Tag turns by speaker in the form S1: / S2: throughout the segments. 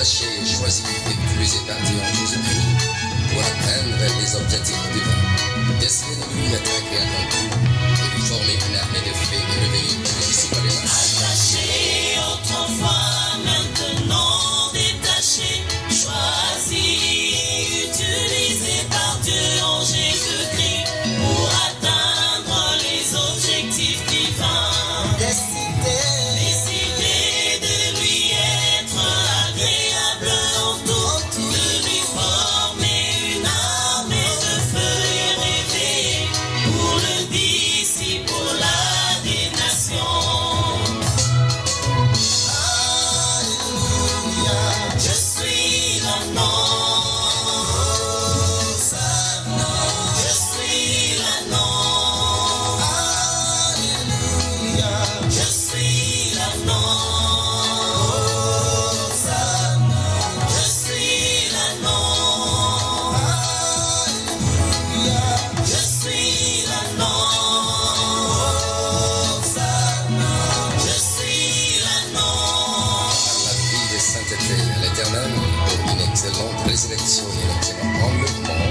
S1: détachés, choisis et plus établis en Jésus-Christ pour atteindre les objectifs divins. Décidez de lui être agréable en tout et de former une armée de faits et de veiller les disciples de la
S2: Attachés autrefois, maintenant détachés, choisis, utilisés par Dieu en Jésus-Christ pour atteindre les objectifs divins. Décidez de lui être agréable en tout, de lui former une armée de feu et réveillés pour le discipulat des nations. Je suis l'agneau. Je suis l'agneau. Je suis l'agneau. Je suis l'agneau. Je suis l'agneau. Je suis l'agneau.
S1: la vie de sainteté à l'Éternel pour une excellente résurrection et un excellent enlèvement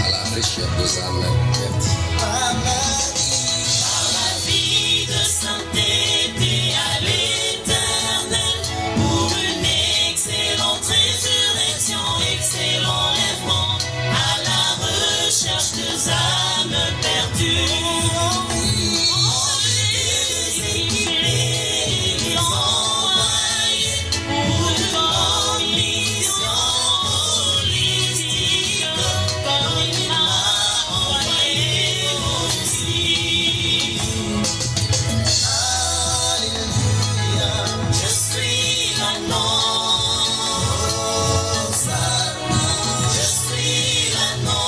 S1: à la recherche des âmes perdues.
S2: Par la vie de sainteté à l'Éternel, pour une excellente résurrection, excellent enlèvement à la recherche des âmes perdues. Les envoyer pour une grande mission holistique, comme il m'a envoyé aussi. Je suis l'agneau. Je suis l'agneau.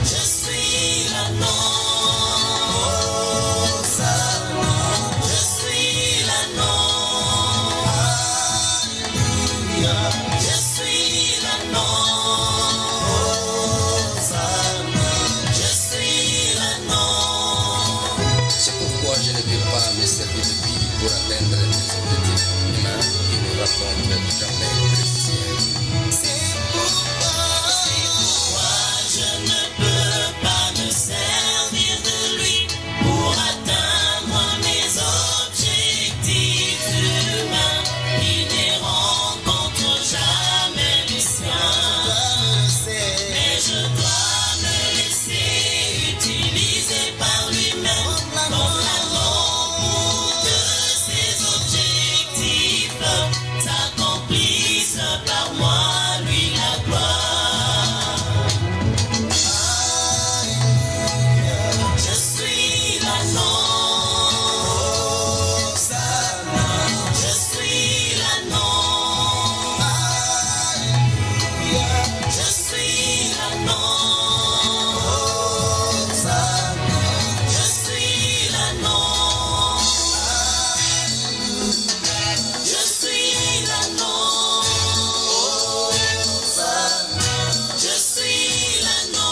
S2: Je suis l'agneau. Je suis l'agneau. Je suis l'agneau. Je suis l'agneau.
S1: C'est pourquoi je ne vais pas me servir de Bible pour atteindre mes objectifs humains qui ne racontent jamais le ciel.
S2: C'est pourquoi je ne peux pas me servir de lui pour atteindre mes objectifs humains qui ne rencontrent jamais les siens. Mais je dois me laisser utiliser par lui-même comme l'agneau pour que ses objectifs s'accomplissent par moi, lui la gloire. Je suis l'agneau. Je suis l'agneau. Je suis l'agneau. Je suis l'agneau. Je suis l'agneau. Je suis l'agneau.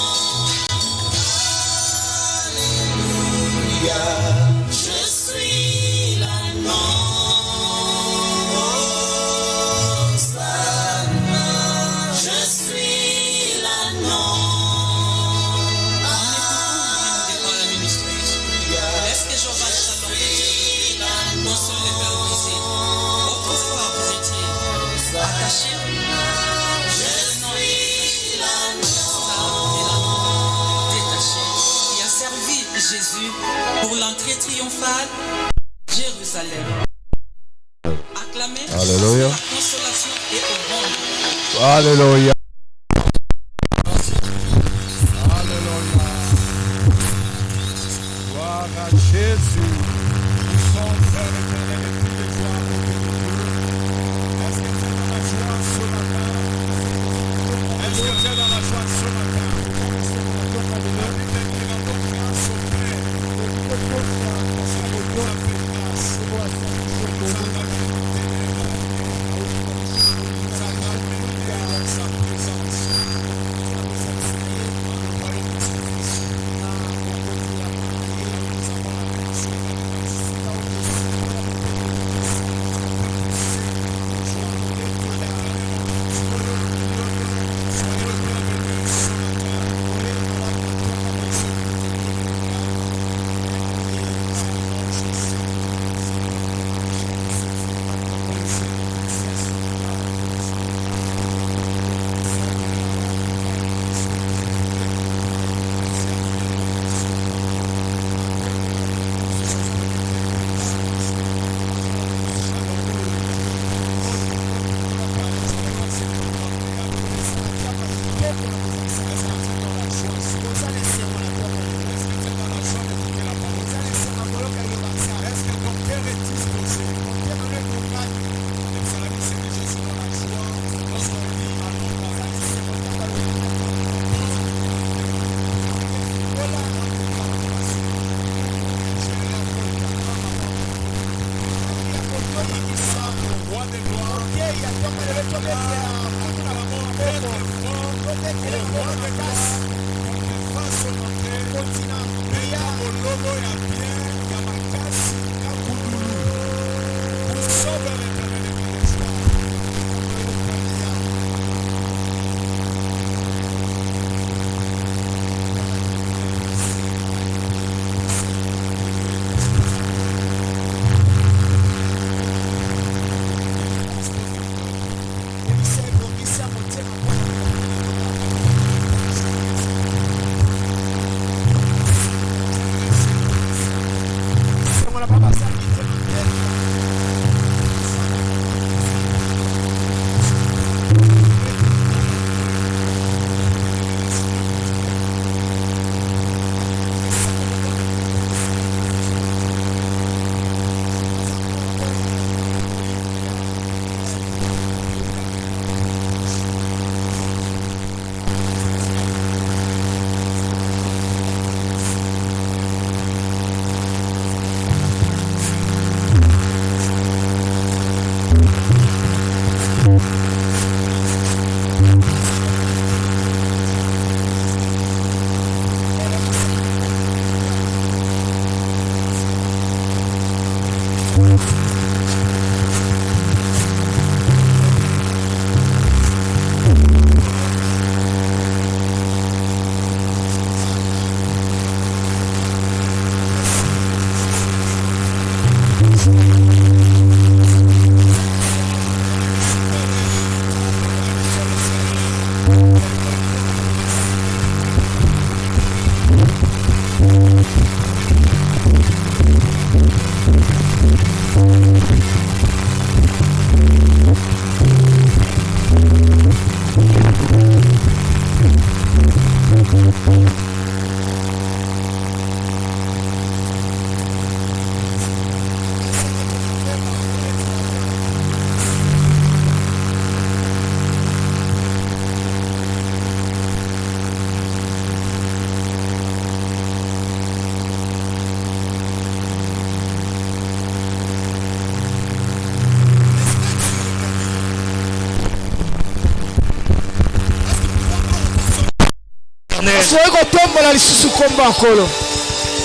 S2: Je suis l'agneau. Je suis l'agneau.
S3: Laisse que Jehová Shalom non sont les permisés. Autrefois vous étiez attachés. Détaché, qui a servi Jésus pour l'entrée triomphale à Jérusalem. Acclamez
S4: Alléluia.
S3: la consolation et au monde.
S4: Alléluia.
S5: Alléluia. Gloire à Jésus. Nous sommes Père éternel et tous les jours avec nous. Est-ce que tu es dans la joie ce matin? Est-ce que tu es dans la joie ce matin? La Bible dit rendons grâce au Père. Ça vous doit faire grâce. Ça va nous faire grâce. Ça va nous faire grâce.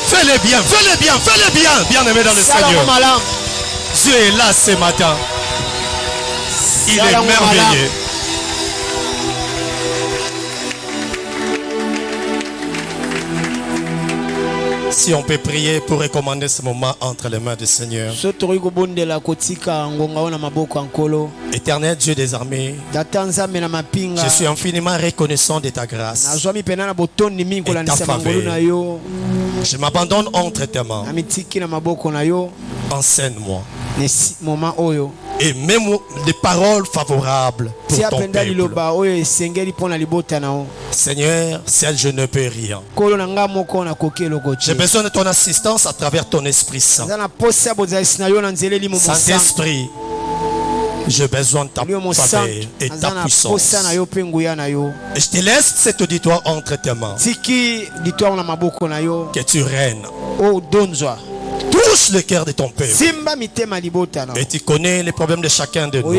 S4: Fais-le bien, fais-le bien, fais-le bien, bien-aimé dans le Seigneur. Dieu est là ce matin. Il est merveilleux. Si on peut prier pour recommander ce moment entre les mains du Seigneur. Éternel Dieu des armées, je suis infiniment reconnaissant de ta grâce et ta faveur. Je m'abandonne entre tes mains. Enseigne-moi. Et même des paroles favorables pour ton peuple. Seigneur, seul je ne peux rien. J'ai besoin de ton assistance à travers ton Esprit Saint. Saint-Esprit, j'ai besoin de ta faveur et ta puissance. Et je te laisse cet auditoire entre tes mains. Que tu règnes. Touche le cœur de ton peuple. Et tu connais les problèmes de chacun de nous.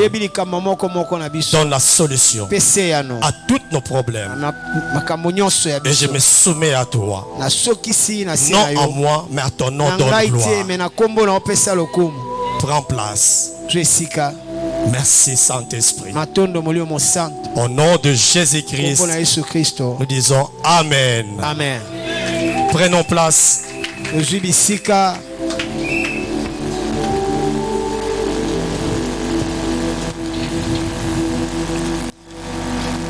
S4: Donne la solution à tous nos problèmes. Et je me soumets à toi. Non à moi, mais à ton nom donne gloire. Prends place. Merci Saint-Esprit. Au nom de Jésus-Christ, nous disons Amen.
S6: Amen.
S4: Prenons place.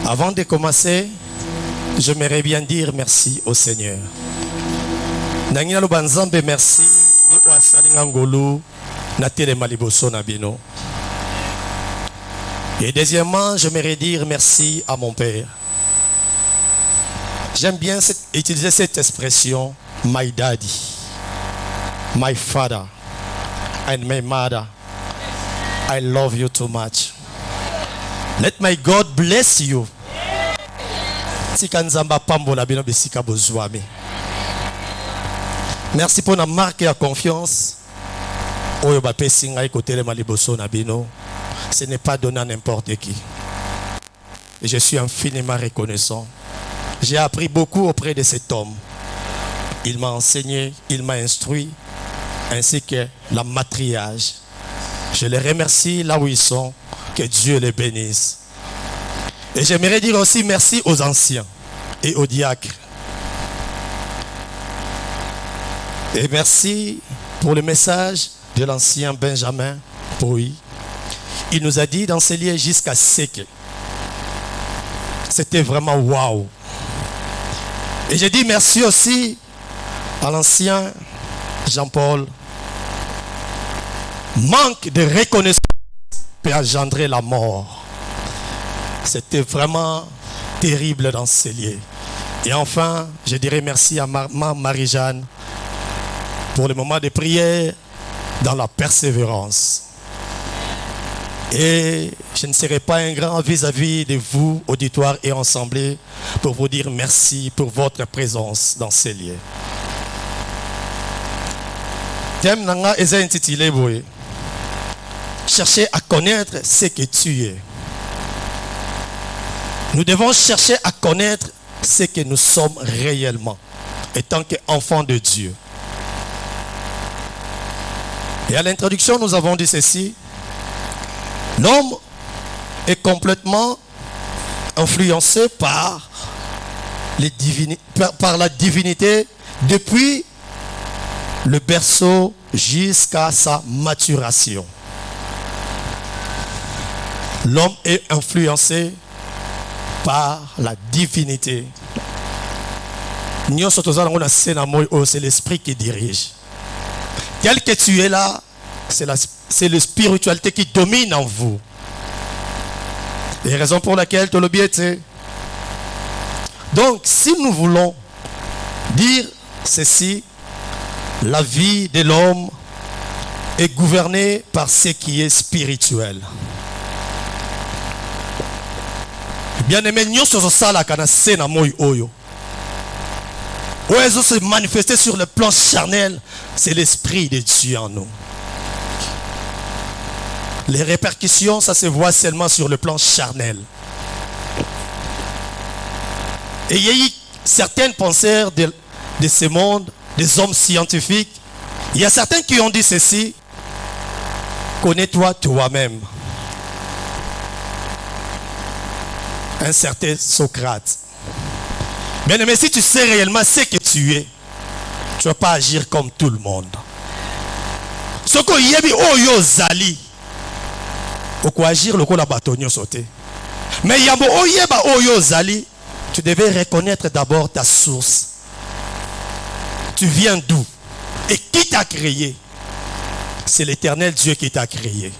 S4: Avant de commencer, j'aimerais bien dire merci au Seigneur. Merci. Et deuxièmement, j'aimerais dire merci à mon Père. J'aime bien utiliser cette expression, my daddy, my father, and my mother. I love you too much. Let my God bless you. Merci pour la marque et la confiance. Ce n'est pas donné à n'importe qui. Et je suis infiniment reconnaissant. J'ai appris beaucoup auprès de cet homme. Il m'a enseigné, il m'a instruit, ainsi que la matriage. Je les remercie là où ils sont. Que Dieu les bénisse. Et j'aimerais dire aussi merci aux anciens et aux diacres. Et merci pour le message de l'ancien Benjamin Pouy. Il nous a dit d'enseigner jusqu'à Seke. C'était vraiment waouh. Et j'ai dit merci aussi à l'ancien Jean-Paul. Manque de reconnaissance peut engendrer la mort. C'était vraiment terrible d'enseigner. Et enfin, je dirais merci à Marie-Jeanne pour le moment de prière dans la persévérance. Et je ne serai pas ingrat vis-à-vis de vous, auditoires et assemblées, pour vous dire merci pour votre présence dans ces lieux. Thème nanga est intitulé boy. Chercher à connaître ce que tu es. Nous devons chercher à connaître ce que nous sommes réellement, étant qu'enfants de Dieu. Et à l'introduction, nous avons dit ceci. L'homme est complètement influencé par la divinité depuis le berceau jusqu'à sa maturation. L'homme est influencé par la divinité. C'est l'esprit qui dirige. Tel que tu es là, c'est la spiritualité qui domine en vous. Et raison pour laquelle tu l'as été. Donc, si nous voulons dire ceci, la vie de l'homme est gouvernée par ce qui est spirituel. Bien aimé, nous sommes sala kana sena moi oyo. Où est-ce se manifester sur le plan charnel, c'est l'esprit de Dieu en nous. Les répercussions, ça se voit seulement sur le plan charnel. Et il y a eu certains penseurs de ce monde, des hommes scientifiques. Il y a certains qui ont dit ceci. Connais-toi toi-même. Un certain Socrate. Bien aimé, si tu sais réellement ce que tu es, tu ne vas pas agir comme tout le monde. Ce que yebi oyo zali, oko agir le ko la batonio sauté. Mais yambo oyeba oyo zali, tu devais reconnaître d'abord ta source. Tu viens d'où? Et qui t'a créé? C'est l'Éternel Dieu qui t'a créé.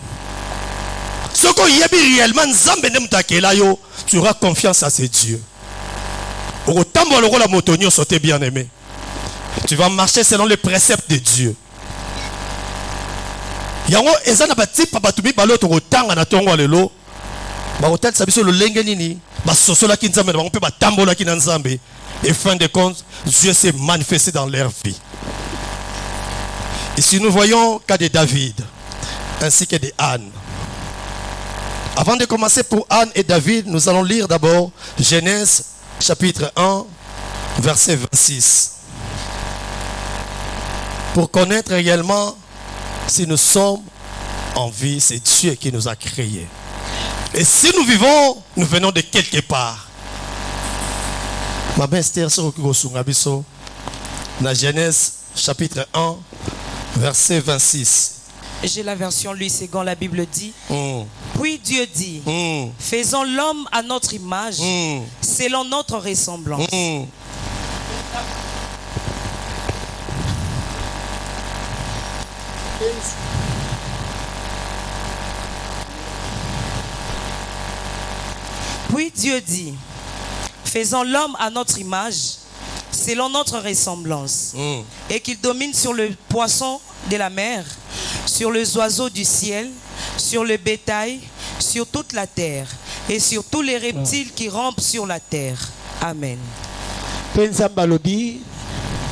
S4: Ce que yebi réellement nzambe ne mtakela yo, tu auras confiance à ce Dieu. Bien aimé. Tu vas marcher selon les préceptes de Dieu. Yango ezana bati papa tumi baloto rotanga na tongo lelo. Ba hotel sabiso lo lenge nini, ba sosola ki nzambe ba pe ba tambola ki na nzambe. Et fin de compte, Dieu s'est manifesté dans leur vie. Ici nous voyons cas de David ainsi que de Anne. Avant de commencer pour Anne et David, nous allons lire d'abord Genèse chapitre 1, verset 26. Pour connaître réellement si nous sommes en vie, c'est Dieu qui nous a créés. Et si nous vivons, nous venons de quelque part. Ma belle Esther, dans Genèse chapitre 1, verset 26.
S3: J'ai la version Louis II, la Bible dit. Puis Dieu dit, faisons l'homme à notre image, selon notre ressemblance. Puis Dieu dit, faisant l'homme à notre image, selon notre ressemblance, et qu'il domine sur le poisson de la mer, sur les oiseaux du ciel, sur le bétail, sur toute la terre, et sur tous les reptiles qui rampent sur la terre. Amen.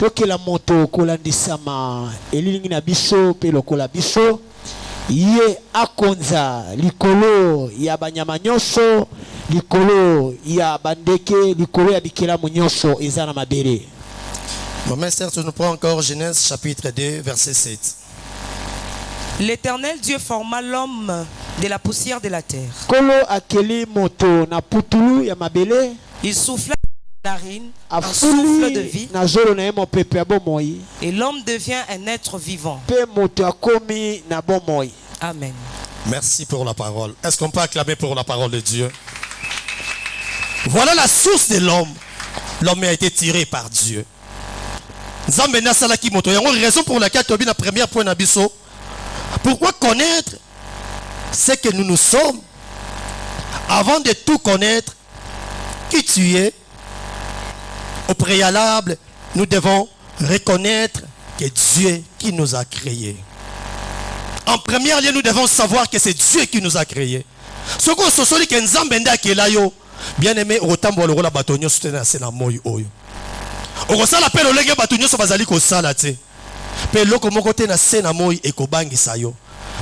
S6: Tokela moto kolandisama elilingi na biso pe lokola biso ye akonza likolo ya banyama nyonso, likolo ya bandeke, likolo ya bikelamu nyonso eza na mabele.
S4: Maman certes nous prend encore Genèse chapitre 2 verset 7.
S3: L'Éternel Dieu forma l'homme de la poussière de la terre.
S6: Kolo akeli moto na putulu ya mabele.
S3: Il souffla narine, un souffle de vie,
S6: et
S3: l'homme devient un être vivant. Amen.
S4: Merci pour la parole. Est-ce qu'on peut acclamer pour la parole de Dieu? Voilà la source de l'homme. L'homme a été tiré par Dieu. Raison pour laquelle tu as la première point d'abisso. Pourquoi connaître ce que nous sommes avant de tout connaître qui tu es? Au préalable, nous devons reconnaître que Dieu qui nous a créés. En premier lieu, nous devons savoir que c'est Dieu qui nous a créés. Ce qu'on se dit que nous avons bien aimé, autant pour le rôle de bâtonnier, soutenir c'est la moyo. On ça l'appelle au légué bâtonnier, ça va aller comme ça là, tu. Mais le comment côté na c'est la moyo et kobangi sayo.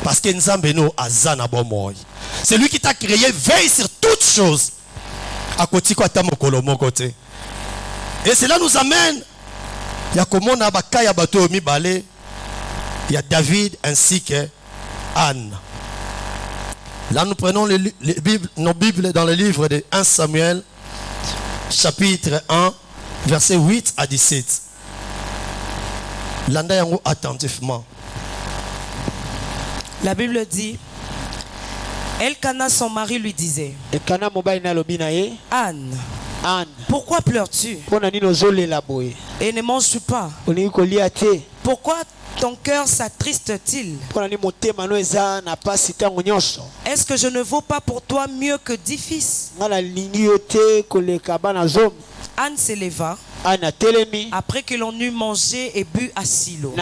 S4: Parce que nous avons azana bon moyo. C'est lui qui t'a créé, veille sur toutes choses. À côté quoi t'as mon colomo côté. Et cela nous amène, il y a comme on a Bakaya Bato Mibale, il y a David ainsi que Anne. Là nous prenons nos Bibles dans le livre de 1 Samuel, chapitre 1, versets 8 à 17. Landa yango attentivement.
S3: La Bible dit, Elkana son mari lui disait, Anne, pourquoi pleures-tu et ne manges-tu pas? Pourquoi ton cœur s'attriste-t-il? Est-ce que je ne vaux pas pour toi mieux que 10 fils? Anne s'éleva après que l'on eut mangé et bu à Silo.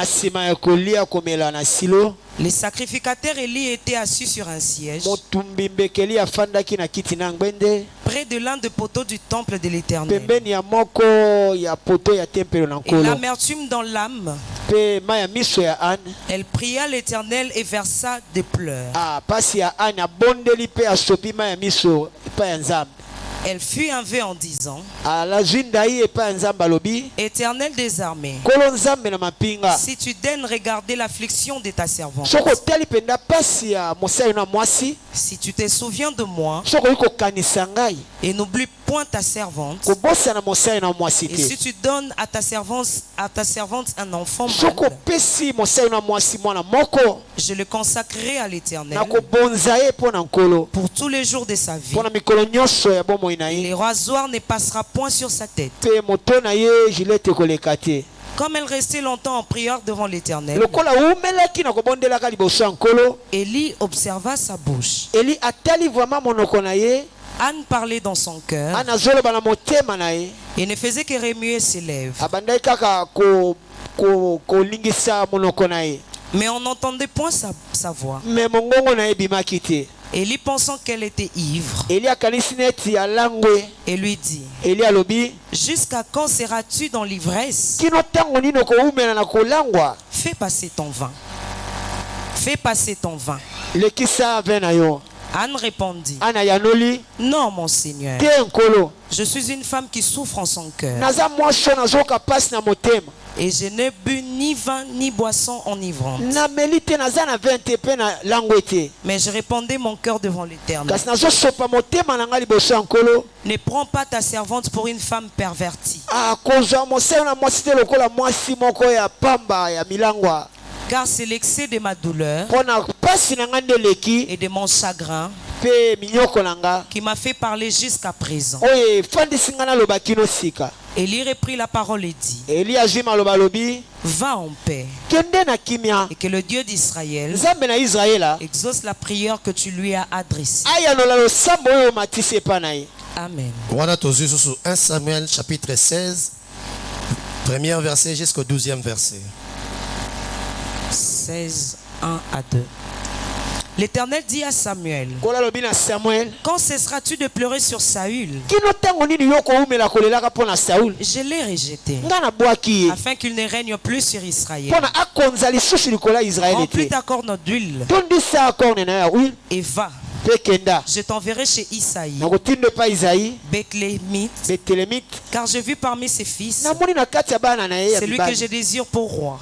S3: Les sacrificateurs Élie étaient assis sur un siège près de l'un des poteaux du temple de l'Éternel. Et l'amertume dans l'âme, elle pria l'Éternel et versa des pleurs. Elle fut enlevée en disant, Éternel des armées, si tu daignes regarder l'affliction de ta servante, si tu te souviens de moi et n'oublie point ta servante, et si tu donnes à ta servante un enfant mâle, je le consacrerai à l'Éternel pour tous les jours de sa vie. Et le rasoir ne passera point sur sa tête. Comme elle restait longtemps en prière devant l'Éternel, Élie observa sa bouche. Anne parlait dans son cœur et ne faisait que remuer ses lèvres. Mais on n'entendait point sa voix. Élie, pensant qu'elle était ivre, et lui dit, jusqu'à quand seras-tu dans l'ivresse? Fais passer ton vin. Fais passer ton vin. Anne répondit, non mon Seigneur, je suis une femme qui souffre en son cœur, et je n'ai bu ni vin ni boisson enivrante, mais je répandais mon cœur devant l'Éternel. Ne prends pas ta servante pour une femme pervertie, car c'est l'excès de ma douleur et de mon chagrin qui m'a fait parler jusqu'à présent. Élie reprit la parole et dit, va en paix, et que le Dieu d'Israël exauce la prière que tu lui as adressée. Amen.
S4: Voilà tous sur 1 Samuel chapitre 16, premier verset jusqu'au 12e verset.
S3: 16, 1 à 2. L'Éternel dit à Samuel, quand cesseras-tu de pleurer sur Saül? Je l'ai rejeté, afin qu'il ne règne plus sur Israël. Remplis ta corne d'huile et va. Je t'enverrai chez Isaïe, Bethlémite, car j'ai vu parmi ses fils celui que je désire pour roi.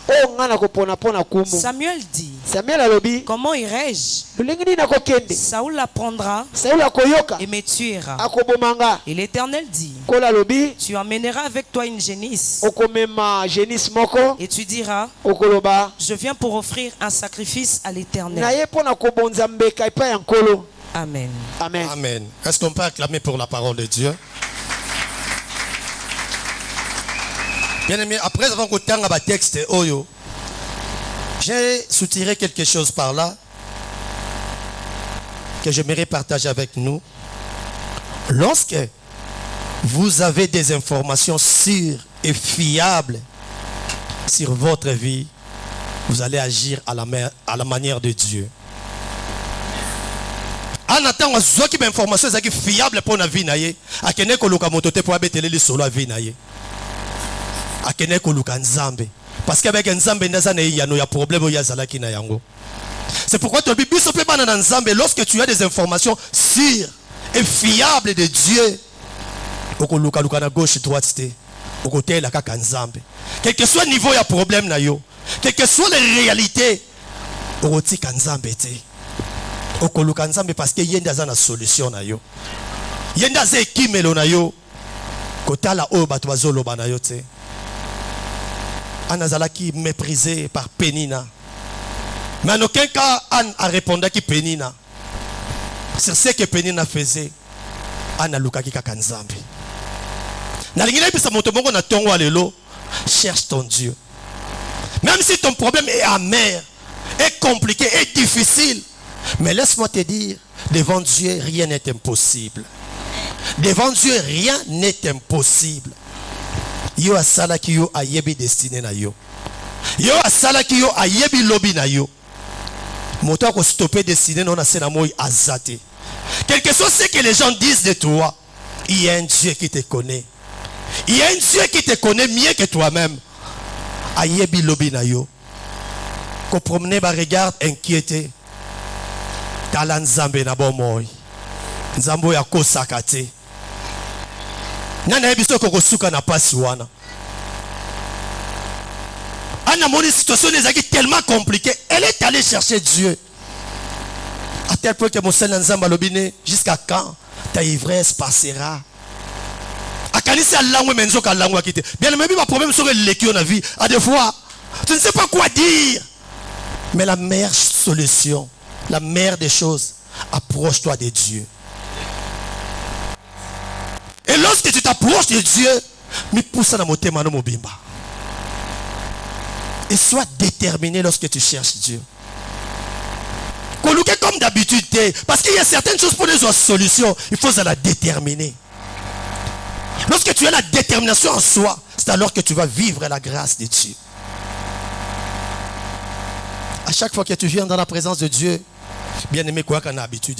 S3: Samuel dit, comment irai-je? Saoul l'apprendra et me tuera. Et l'Éternel dit, tu emmèneras avec toi une génisse et tu diras, je viens pour offrir un sacrifice à l'Éternel. Amen.
S4: Amen. Amen. Est-ce qu'on peut acclamer pour la parole de Dieu? Bien aimé, après avoir écouté un texte, j'ai soutiré quelque chose par là que j'aimerais partager avec nous. Lorsque vous avez des informations sûres et fiables sur votre vie, vous allez agir à la manière de Dieu. En attendant, vous avez des informations fiables pour la vie. Vous avez des informations parce qu'avec Nzambe, il y a un problème. C'est pourquoi tu as lorsque tu as des informations sûres et fiables de Dieu, quel que soit le niveau de problème, quelle que soit les réalités, parce que y a une solution na yo. Y a une ekimelo na yo. Kotala o bato bazoloba na yo te. Anazala qui méprisé par Pénina. Mais en aucun cas Anne a répondu qui Pénina. Sur ce que Pénina faisait, Anne a luka ki kakanzambe. Na lingina bisa moto bongo na tongo alelo, cherche ton Dieu. Même si ton problème est amer, est compliqué, est difficile, mais laisse-moi te dire, devant Dieu, rien n'est impossible. Devant Dieu, rien n'est impossible. Yo asala ki yo ayebi destiné na yo. Yo asala ki yo ayebi lobby na yo. Moto ko stopper destiné non asena moi azate. Quel que soit ce que les gens disent de toi, il y a un Dieu qui te connaît. Il y a un Dieu qui te connaît mieux que toi-même. Ayebi lobby na yo. Ko promener ba regard inquiété. Tala Nzambe na bomoy. Nzambo ya kosaka te. Nana ebiso ko suka na pasi wana. Anna moni situation est tellement compliquée, elle est allée chercher Dieu. À tel point que mon Seigneur Nzamba lobine, jusqu'à quand ta ivresse passera? Akanisa langue menzo ka langue akite. Bien même ma problème sur le qui on a vu à des fois, tu ne sais pas quoi dire. Mais la meilleure solution, la meilleure des choses, approche-toi de Dieu. Et lorsque tu t'approches de Dieu, et sois déterminé lorsque tu cherches Dieu. Comme d'habitude, parce qu'il y a certaines choses pour les solutions, il faut la déterminer. Lorsque tu as la détermination en soi, c'est alors que tu vas vivre la grâce de Dieu. À chaque fois que tu viens dans la présence de Dieu, bien aimé, quoi qu'on a habitude.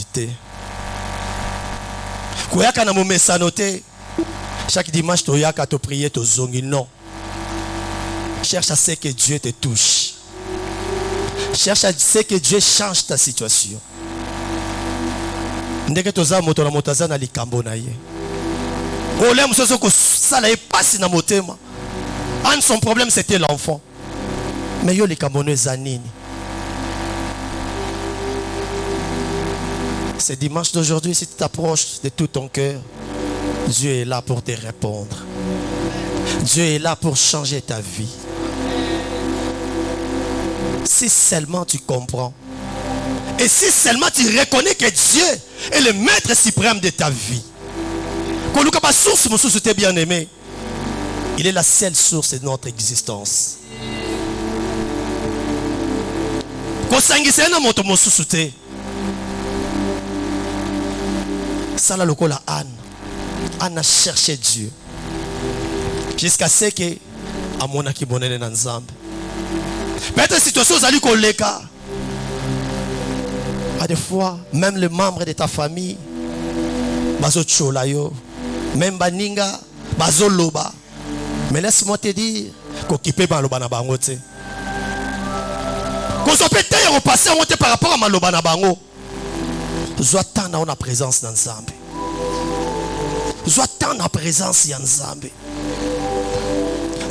S4: Quoi qu'on a mon message, chaque dimanche, tu as te prier, tu zongi. Non. Cherche à ce que Dieu te touche. Cherche à ce que Dieu change ta situation. Ndeke toza moto na motaza na likambo na ye. Ole musoso ko sala e pasi na motema. Son problème c'était l'enfant. Mais yo likambo no zanini. Ce dimanche d'aujourd'hui, si tu t'approches de tout ton cœur, Dieu est là pour te répondre. Dieu est là pour changer ta vie. Si seulement tu comprends. Et si seulement tu reconnais que Dieu est le maître suprême de ta vie. Bien aimé, il est la seule source de notre existence. Sala lokola Anne. Anna cherché Dieu. Jusqu'à ce que Amona qui bonne dans Nzambe. Peut-être situation zali koleka. À des fois, même les membres de ta famille, bazo chola yo, même baninga, bazo loba. Mais laisse-moi te dire, qu'occupé par loba na bango te. Qu'on soit pété et repasser à par rapport à ma loba na bango. Zoatan na on a présence dans Nzambe. Zoatan na présence dans Nzambe.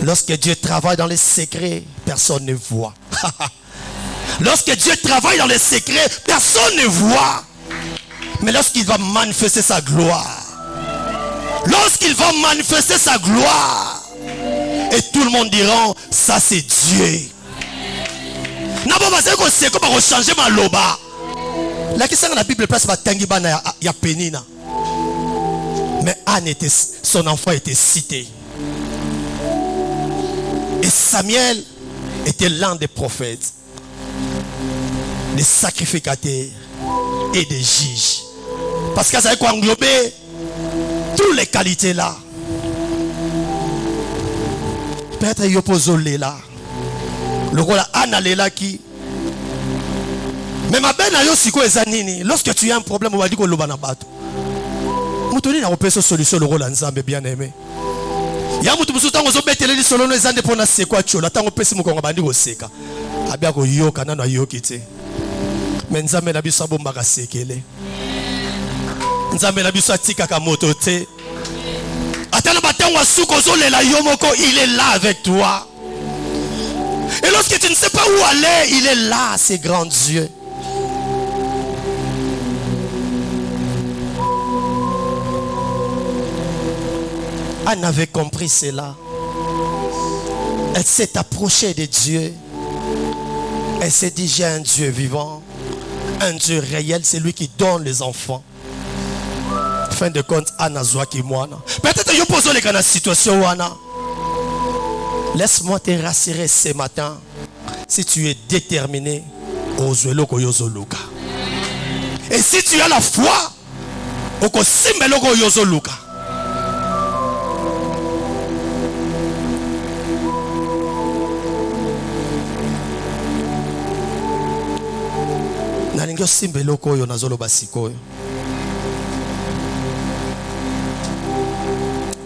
S4: Lorsque Dieu travaille dans les secrets, personne ne voit. Lorsque Dieu travaille dans les secrets, personne ne voit. Mais lorsqu'il va manifester sa gloire, lorsqu'il va manifester sa gloire, et tout le monde dira, ça c'est Dieu. N'a pas besoin qu'on sait comment changer ma loba. La question de la Bible place Batangibana ya Penina. Mais Anne était, son enfant était cité. Et Samuel était l'un des prophètes, des sacrificateurs et des juges. Parce que ça a englobé toutes les qualités là. Peut-être qu'il y a posé là. Le rôle Anna Lela qui. Mais ma belle n'a pas de lorsque tu as un problème, on va dire que l'on va battre. Moutoni n'a pas de solution, le rôle ensemble bien aimé. Il y a beaucoup de gens qui ont été les solo les années pour na sekwa chola tango pesi mukongo bandi ko seka abia ko yoka na yoki te mais nzambe na biso bomba ka sekele nzambe na biso atika ka moto te atana batango suko zolela yo moko il est là avec toi et lorsque tu ne sais pas où aller il est là c'est grand Dieu. Anne avait compris cela. Elle s'est approchée de Dieu. Elle s'est dit, j'ai un Dieu vivant, un Dieu réel, c'est lui qui donne les enfants. Fin de compte, Anna Zouaki Moana. Peut-être que je pose les cas dans la situation, Anna. Laisse-moi te rassurer ce matin. Si tu es déterminé, et si tu as la foi,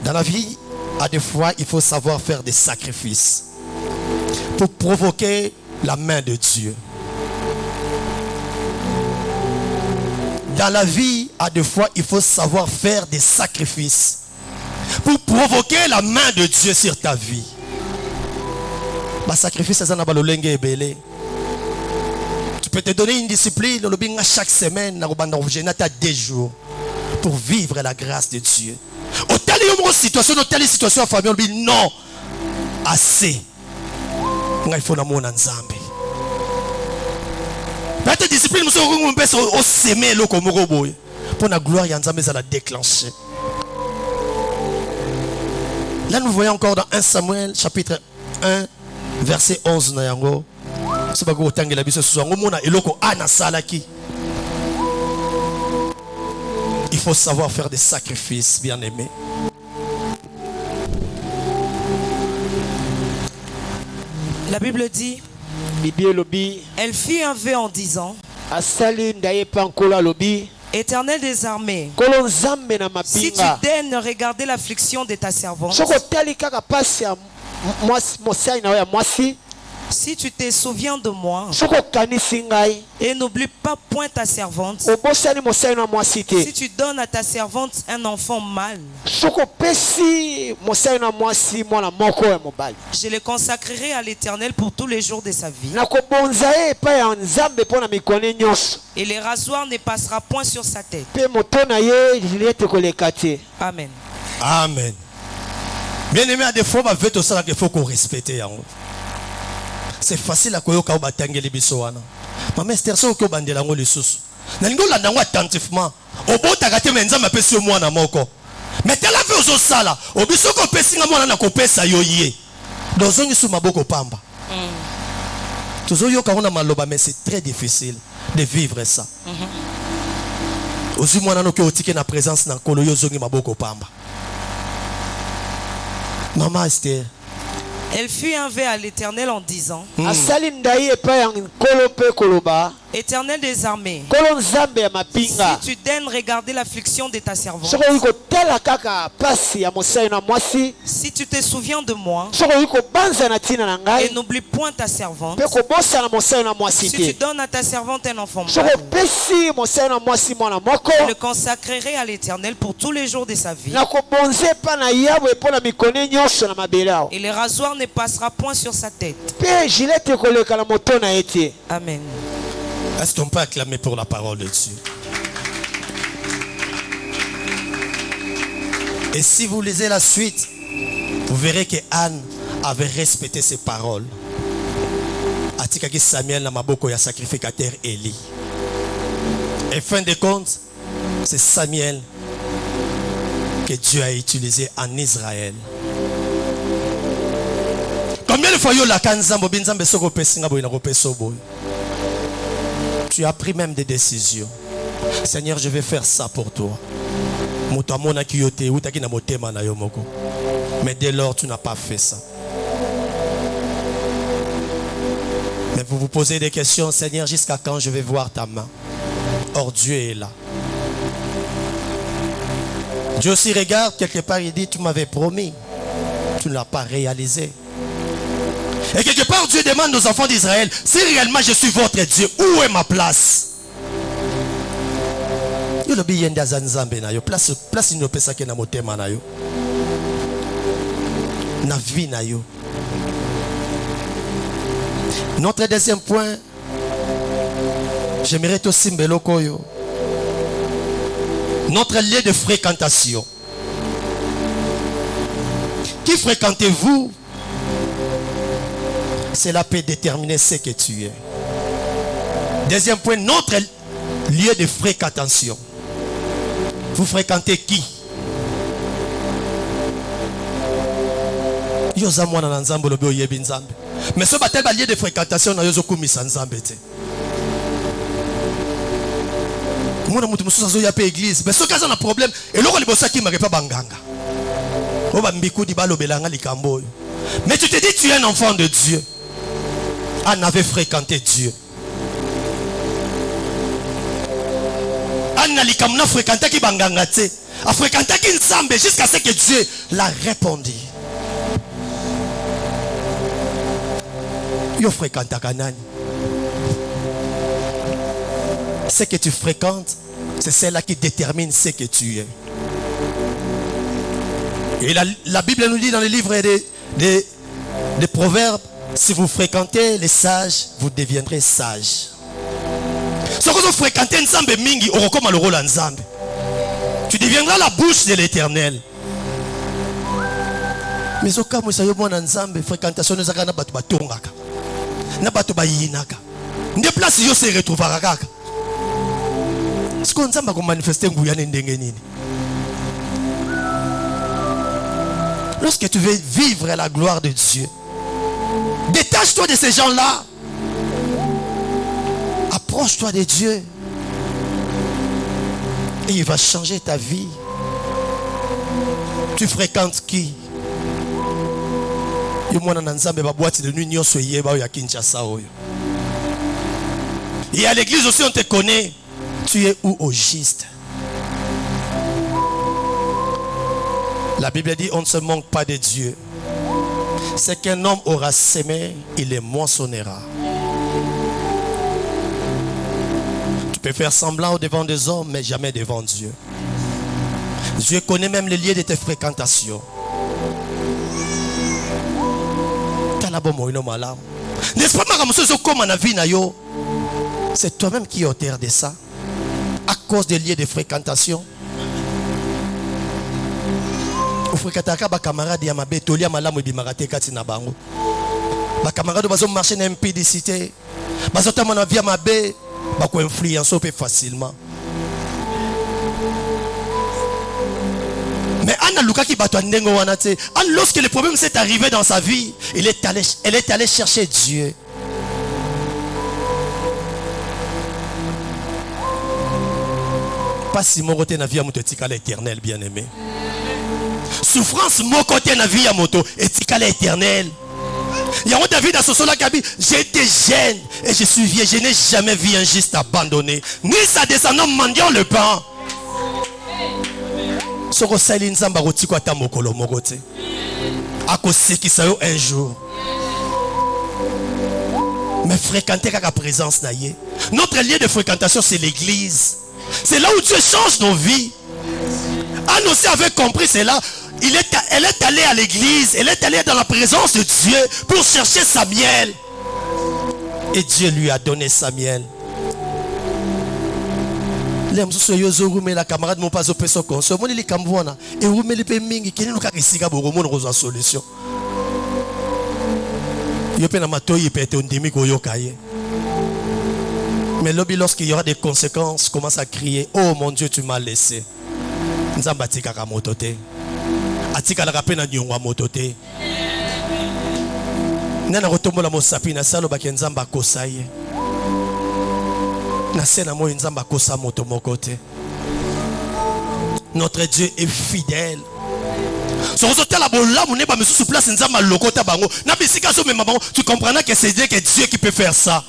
S4: dans la vie, à des fois, il faut savoir faire des sacrifices pour provoquer la main de Dieu. Dans la vie, à des fois, il faut savoir faire des sacrifices pour provoquer la main de Dieu sur ta vie. Le sacrifice, c'est un belé. Tu peux te donner une discipline chaque semaine, 2 jours, pour vivre la grâce de Dieu. Au telle situation famille, non, assez. Il faut l'amour dans Nzambe. Peut-être discipline, on peut s'aimer pour la gloire de Nzambe, ça la déclencher. Là, nous voyons encore dans 1 Samuel, chapitre 1, verset 11. Il faut savoir faire des sacrifices, bien aimés.
S3: La Bible dit, elle fit un vœu en disant, Éternel des armées, si tu daignes regarder l'affliction de ta servante, si tu te souviens de moi et n'oublie pas point ta servante, si tu donnes à ta servante un enfant mâle, je le consacrerai à l'Éternel pour tous les jours de sa vie. Et les rasoirs ne passera point sur sa tête. Amen.
S4: Amen. Bien aimé, à des fois, il faut qu'on respecte. C'est facile à koyoka batangeli bisoana. Maman Esther so ko bandela ngo lisusu. Na lingo landa ngo attentivement. Obota kate menza mapesi yo mwana moko. Mais tela fe ozo sala. Obiso ko pesi nga mwana na ko pesa yo yé. Dozongi su maboko pamba. Tozo yoka ona maloba mais c'est très difficile de vivre ça. Maman Esther.
S3: Elle fut enlevée à l'Éternel en disant: Éternel des armées, si tu daignes regarder l'affliction de ta servante, si tu te souviens de moi et n'oublie point ta servante, si tu donnes à ta servante un enfant mâle, je le consacrerai à l'Éternel pour tous les jours de sa vie, et le rasoir ne passera point sur sa tête. Amen.
S4: Est-ce qu'on peut acclamer pour la parole de Dieu? Et si vous lisez la suite, vous verrez que Anne avait respecté ses paroles. Atikaki Samuel na maboko ya sacrificateur Élie. Et fin de compte, c'est Samuel que Dieu a utilisé en Israël. Combien de fois yo la kanzambo binzambe soko pesinga boy na kopeso boy? Tu as pris même des décisions. Seigneur, je vais faire ça pour toi. Mais dès lors, tu n'as pas fait ça. Mais vous vous posez des questions, Seigneur, jusqu'à quand je vais voir ta main? Or, Dieu est là. Dieu aussi regarde quelque part, il dit, tu m'avais promis. Tu ne l'as pas réalisé. Et quelque part, Dieu demande aux enfants d'Israël, si réellement je suis votre Dieu, où est ma place? Notre deuxième point, j'aimerais aussi notre lieu de fréquentation. Qui fréquentez-vous? Cela peut déterminer ce que tu es. Deuxième point, notre lieu de fréquentation. Vous fréquentez qui? Mais ce baptême lieu de fréquentation na yozo kumisa nzambe te. Mona mutu mususa zo ya pe église, mais ce cas a un problème et loko libosa ki marepa banganga. Oba mbiku di balo belanga likambo. Mais tu te dis tu es un enfant de Dieu. Anne avait fréquenté Dieu. Anne n'a fréquenté qui banganga te. A fréquenté qui nzambe jusqu'à ce que Dieu l'a répondu. Yo fréquente Kanani. Ce que tu fréquentes, c'est celle-là qui détermine ce que tu es. Et la Bible nous dit dans les livres des Proverbes, si vous fréquentez les sages, vous deviendrez sages. Si vous fréquentez Nzambe mingi, tu deviendras la bouche de l'Éternel. Mais au cas où ça y est, Nzambe fréquentation nous a batu batongaka, na batu bayinaka. Nde place yo se retrouvera kaka. Ce qu'on Nzambe ko manifester nguyane ndenge nini. Lorsque tu veux vivre la gloire de Dieu, détache-toi de ces gens-là. Approche-toi de Dieu. Et il va changer ta vie. Tu fréquentes qui? Et à l'église aussi on te connaît. Tu es où au juste? La Bible dit on ne se manque pas de Dieu. Ce qu'un homme aura sémé, il les moissonnera. Tu peux faire semblant au devant des hommes, mais jamais devant Dieu. Dieu connaît même les lieux de tes fréquentations. N'est-ce pas, c'est toi-même qui es auteur de ça. À cause des lieux de fréquentation. Ufrekataka ba camarade ya mabe tolia malamu ebimarate kati na bango. Ba camarade bazo marcher na impudicité. Bazo ta mona via mabe ba ko influencer peu facilement. Mais Anna Luka qui bato ndengo wana te. Lorsque le problème s'est arrivé dans sa vie, elle est allée chercher Dieu. Pas si mon côté na vie à moto etikala éternel, bien-aimé. Souffrance mon côté na vie à moto etikala éternel. Yahoo David a sosola kabi, j'étais jeune et je suis vieux, je n'ai jamais vu un juste abandonné, ni sa descendant mendiant le pain. Soko sali nzamba rotiko ata mokolo mokote. Ako sekisa yo un jour. Mais fréquenter la présence naïe. Notre lieu de fréquentation c'est l'église. C'est là où Dieu change nos vies. Anne aussi avait compris cela. Elle est allée à l'église. Elle est allée dans la présence de Dieu pour chercher Samuel. Et Dieu lui a donné Samuel. Les la camarade m'ont pas opé son conseil. Moi les camboana et vous me les mingi qui nous caressiga pour au monde une solution. Yo pe na matoyi peut être endémique au yokaye. Mais lorsqu'il y aura des conséquences, commence à crier, oh mon Dieu, tu m'as laissé. Nzamba tika ka motote. Atika la rapena nyongwa motote. Nana rotombola mo sapi na salo ba nzamba kosaye. Na sena mo nzamba kosa moto mokote. Notre Dieu est fidèle. Tu comprendras que c'est Dieu qui peut faire ça.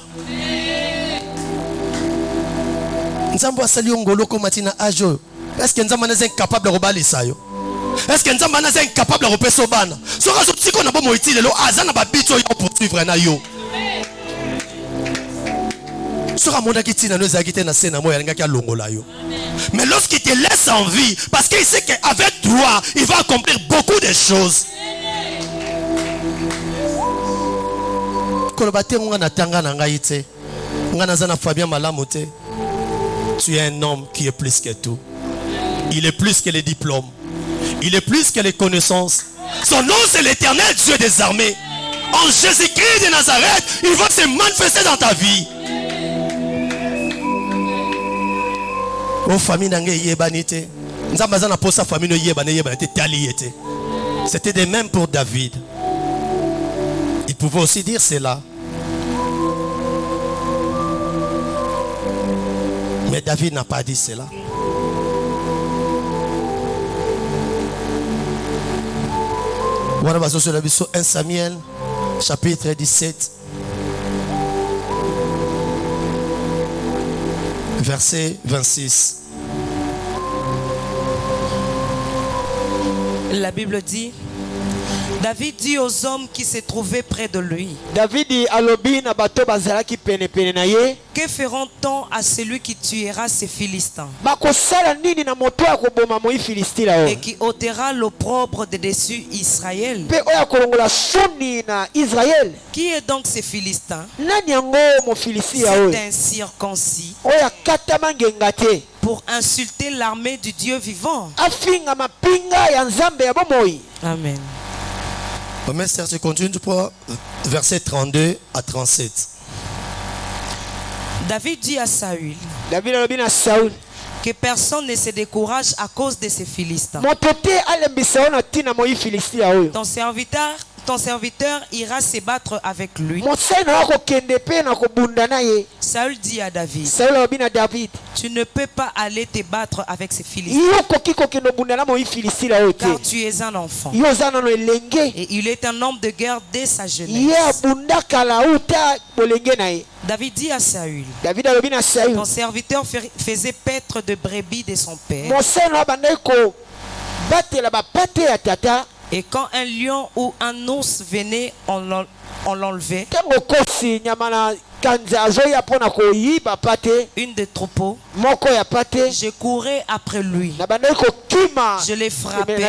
S4: Est-ce que Nzamba est incapable de reballer ça? Est-ce que Nzamba est incapable de repérer ça? Si on a poursuivre na yo. Mais lorsqu'il te laisse en vie, parce qu'il sait qu'avec toi, il va accomplir beaucoup de choses. Tu es un homme qui est plus que tout. Il est plus que les diplômes. Il est plus que les connaissances. Son nom c'est l'Éternel Dieu des armées. En Jésus-Christ de Nazareth, il va se manifester dans ta vie. Oh famille n'angé yebanité. Nzambazana pour sa famille no yebanité taliété. C'était de même pour David. Il pouvait aussi dire cela. Mais David n'a pas dit cela. Voilà, 1 Samuel, chapitre 17, verset 26.
S3: La Bible dit, David dit aux hommes qui se trouvaient près de lui, que feront-on à celui qui tuera ces Philistins et qui ôtera l'opprobre de dessus Israël? Qui est donc ces Philistins? C'est un circoncis pour insulter l'armée du Dieu vivant. Amen.
S4: Je continue verset 32 à 37.
S3: David dit à Saül que personne ne se décourage à cause de ces Philistins. Ton serviteur ira se battre avec lui. Saül dit à David, tu ne peux pas aller te battre avec ces Philistins, car tu es un enfant. Et il est un homme de guerre dès sa jeunesse. David dit à Saül, ton serviteur faisait paître de brebis de son père. Et quand un lion ou un ours venait, on l'enlevait. Une des troupeaux, je courais après lui, je l'ai frappé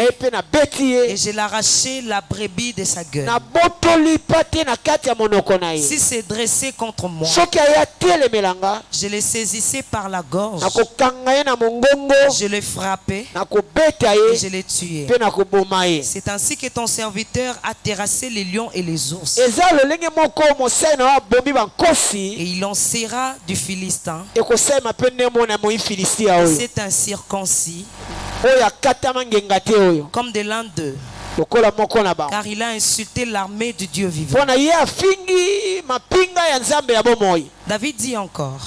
S3: et je l'arrachais la brebis de sa gueule. Si c'est dressé contre moi, je le saisissais par la gorge, je le frappais et je l'ai tué. C'est ainsi que ton serviteur a terrassé les lions et les ours. Et il en serra du Philistin. C'est un circoncis comme de l'un d'eux, car il a insulté l'armée du Dieu vivant. David dit encore,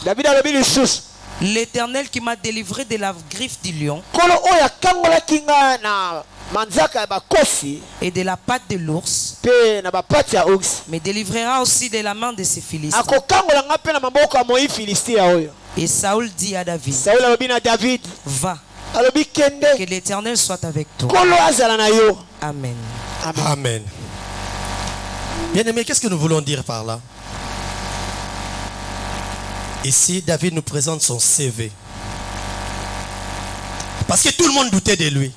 S3: L'Éternel qui m'a délivré de la griffe du lion et de la patte de l'ours, me délivrera aussi de la main de ces Philistins. Et Saoul dit à David, va, que l'Éternel soit avec toi. Amen.
S4: Amen. Bien-aimé, qu'est-ce que nous voulons dire par là? Ici, David nous présente son CV. Parce que tout le monde doutait de lui.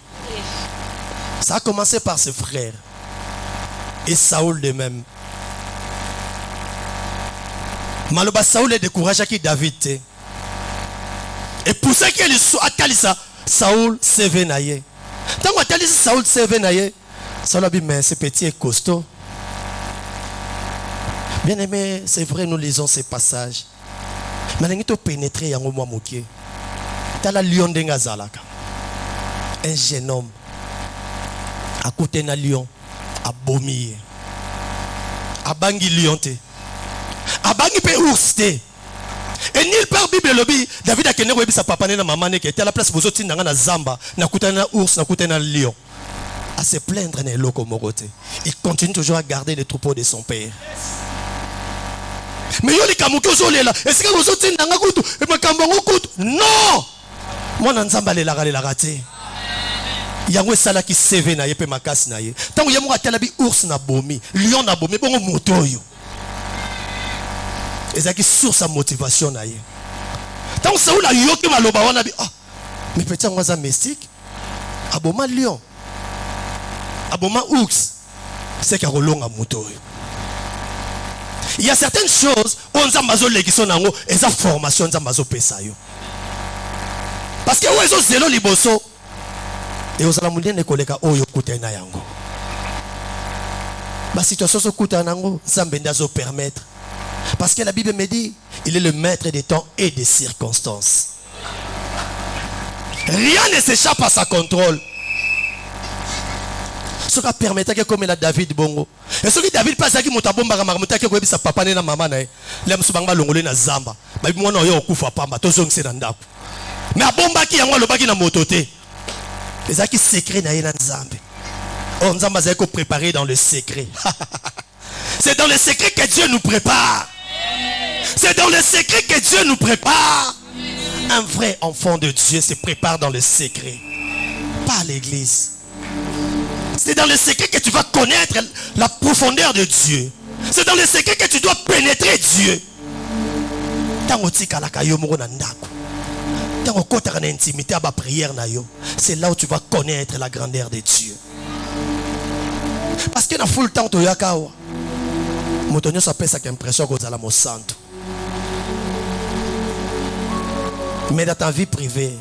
S4: Ça a commencé par ses frères. Et Saoul de même. Maloba Saoul est découragé qui David. Et pour ça qu'il a ça, Saoul CV naïe. Tant qu'on a dit Saoul CV naïe, Saoul a dit mais ce petit est costaud. Bien aimé, c'est vrai, nous lisons ces passages. Mais nous avons pénétré en moi moqué. T'as la lion de Ngazalaka. Un jeune homme. À côté d'un lion. À Bomi. À Bangi lion. À Bangi pe ours. Et nulle part Bible lobby. David a kené webi sa papa na maman qui était à la place pour autres na Zamba. Na côté na ours, na côté na lion. À se plaindre na loko moroté. Il continue toujours à garder les troupeaux de son père. Mais yo li kamuki ozolela est-ce que vous êtes dans ngakutu et makambo ngokutu non moi nzamba lela galela te yango sala ki CV na ye pe makasi na ye tango ye mo atela bi ours na bomi lion na bomi bongo moto yo ezaki source de motivation na ye tango Saoul a yoki maloba wana bi ah mais petit ngo za mystique aboma lion aboma ours c'est ka rolonga moto yo. Il y a certaines choses où on a et ça formation parce que où ils ont zéro liboso et aux alamoudiens ne collègues oh yo kutena yango. Ma situation se coûte nango zambenda zo permettre parce que la Bible me dit il est le maître des temps et des circonstances. Rien ne s'échappe à sa contrôle. Ce qui permettait que comme la David bongo et ce qui David passe à qui monta bomba ramata que sa papa na maman na lem subanga longole na zamba ba bi mwana yo kufa pamba to zongse na ndako mais a bomba ki yango lobaki na mototé les aki secret na yena nzambe on nzamba za ko préparer dans le secret. C'est dans le secret que Dieu nous prépare. C'est dans le secret que Dieu nous prépare. Un vrai enfant de Dieu se prépare dans le secret, pas l'église. C'est dans le secret que tu vas connaître la profondeur de Dieu. C'est dans le secret que tu dois pénétrer Dieu. C'est là où tu vas connaître la grandeur de Dieu. Parce que dans full temps, tu as cette impression que tu as la santo. Mais dans ta vie privée,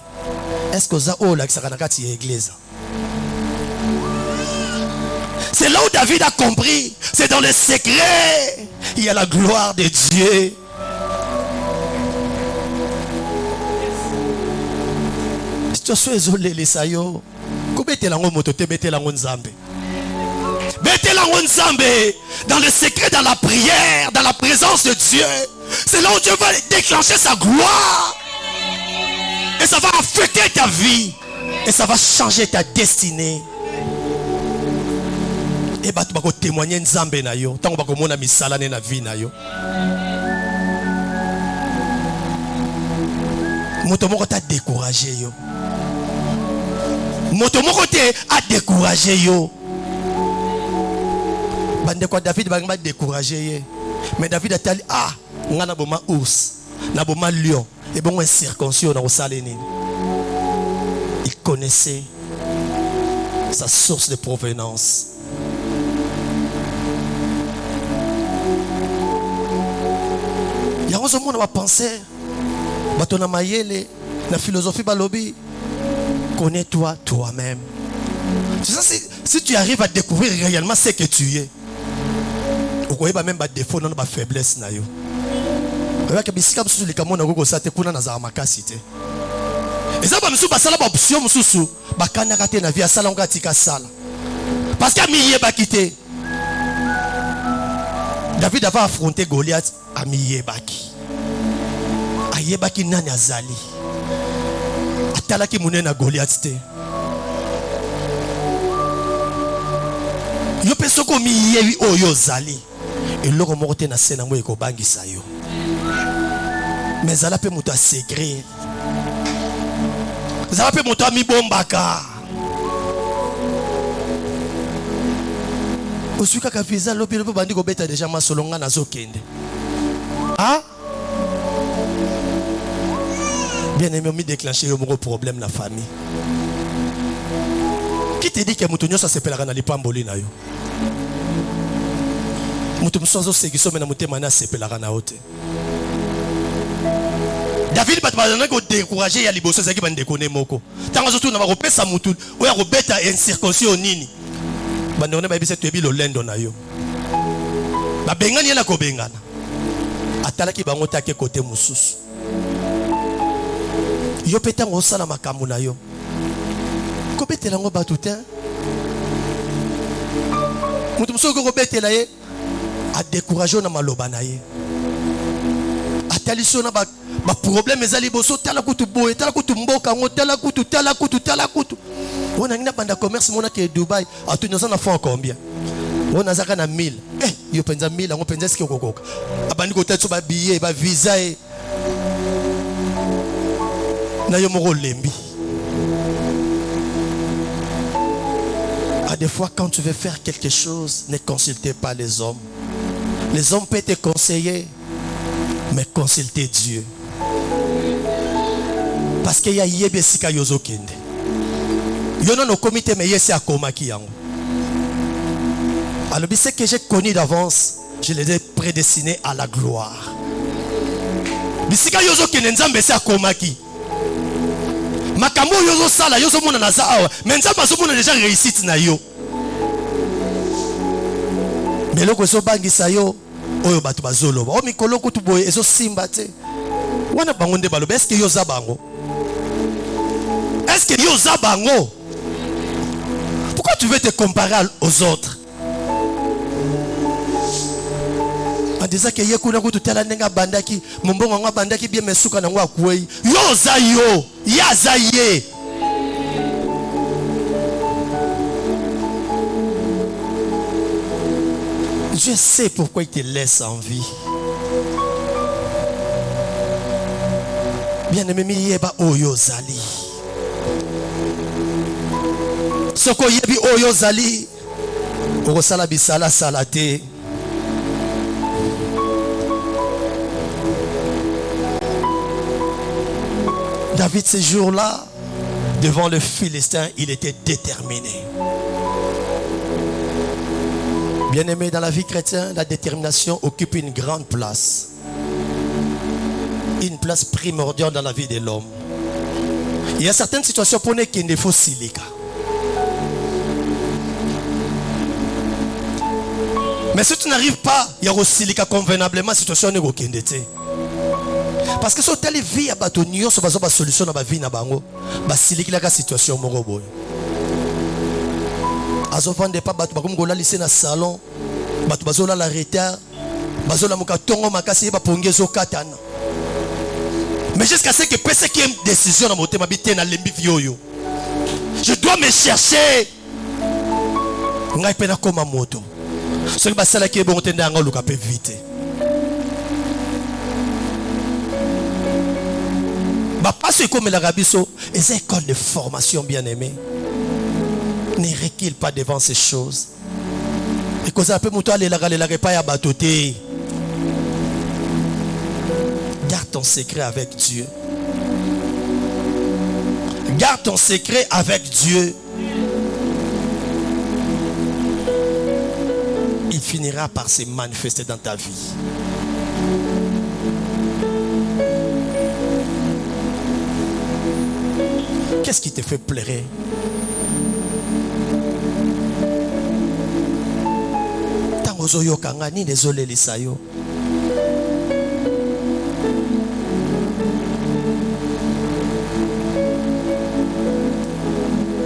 S4: est-ce que tu as l'église? C'est là où David a compris. C'est dans le secret. Il y a la gloire de Dieu. Si tu es isolé, les saillots, dans le secret, dans la prière, dans la présence de Dieu. C'est là où Dieu va déclencher sa gloire. Et ça va affecter ta vie. Et ça va changer ta destinée. Et bah tu vas témoigner nzambe na yo tant que mona misala na vie na yo moto moko t'a découragé yo moto moko a découragé yo bande quoi David va découragé mais David a dit ah ngana boma ours na boma lion et bon circoncision na osaleni. Il connaissait sa source de provenance. Il y a un monde qui va penser, la philosophie balobi, connais-toi toi-même. Si tu arrives à découvrir réellement ce que tu es, tu connais même pas défaut, non pas faiblesse na yo. Avec bisika mususu likamona ngoko sate kuna na za makasite. Eza ba mususu basala ba option mususu bakana kate na via sala ngati ka sala. Parce que miye ba quitter. David avait affronté Goliath à Miyebaki. ayebaki nani azali. Atalaki munene na Goliath te. Yo pe soko mi yewi oyo zali. Eloko moko te na sena ngo ekobangisa yo. Mais zala pe muto a secret. Zala pe muto a mi bombaka. Osuka ka visa lopi lopi bandi ko beta déjà masolonga na zokende. Ah? Bien aimé, mi déclencher un problème la famille. Qui te dit que mutonyo ça s'appelle na lipamboli na yo? Mutu msozo segiso mena mutema na s'appelle na hote. David batbana ko décourager ya liboso zaki bande koné moko. Tango zo tu na ba kopesa mutu oya ko beta incirconcision nini. Bande on ba bise tebi lo lendo na yo. Ba bengani na ko bengana. Atalaki bango take côté mususu. Yo peta ngo sala makambo na yo. Ko betela ngo batuta. Mutu msoko ko betela ye a décourager na maloba na ye. Ataliso na ba problème ezali boso tala kutu boye tala kutu mboka ngo tala kutu. On a ngina banda commerce mona ke Dubai. Atu nyosa na fond combien? On a zaka na 1000. Yo penza 1000 ngo penza ski kokoka. Abandi ko tetso ba billet ba visa e. Na yo moko lembi. À des fois quand tu veux faire quelque chose, ne consultez pas les hommes. Les hommes peuvent te conseiller, mais consultez Dieu. Parce qu'il y a yebesika yozo kende. Yono no comité mais yesi akomaki yango. Alors ce que j'ai connu d'avance, je les ai prédestinés à la gloire. Bisika yozo kende nzambe se akomaki. Makambo yozo sala yozo mona na zaawa, mais nzambe azo mona déjà réussite na yo. Mais loko so bangisa yo oyo batu bazoloba. O mikolo kutu boye ezo simba te. Wana bango nde baloba, est-ce que yo za bango? Est-ce que yo za bango? Pourquoi tu veux te comparer aux autres? En disant que yekuna kutu tala nenga bandaki, mbongo nga bandaki bien mesuka na ngwa kwei. Yo za yo, ya za ye. Dieu sait pourquoi il te laisse en vie. Bien-aimé, yeba oyo zali. Soko yebi oyo zali. Okosala bisala salate. David, ce jour-là, devant le Philistin, il était déterminé. Bien-aimé, dans la vie chrétienne, la détermination occupe une grande place. Une place primordiale dans la vie de l'homme. Il y a certaines situations pour lesquelles il faut silica. Mais si tu n'arrives pas, il y a aussi silica convenablement, situation n'est aucune d'été. Parce que si tu as les vies à bâtonnier, tu as une solution dans la vie, tu as silica la situation moroboy. Azovande pas batu bakumgola lycée na salon batu bazola la retard bazola mukatongo makasi ba pongezo katana. Mais jusqu'à ce que pese qui une décision dans mon thème habité na lembi vioyo. Je dois me chercher. Ngai pena koma moto. Ce que basala ki bon tenda nga luka pe vite. Ba passe comme la rabiso, les écoles de formation bien-aimées. Ne recule pas devant ces choses. Et quand ça peut monter la repas à batoté. Garde ton secret avec Dieu. Garde ton secret avec Dieu. Il finira par se manifester dans ta vie. Qu'est-ce qui te fait pleurer?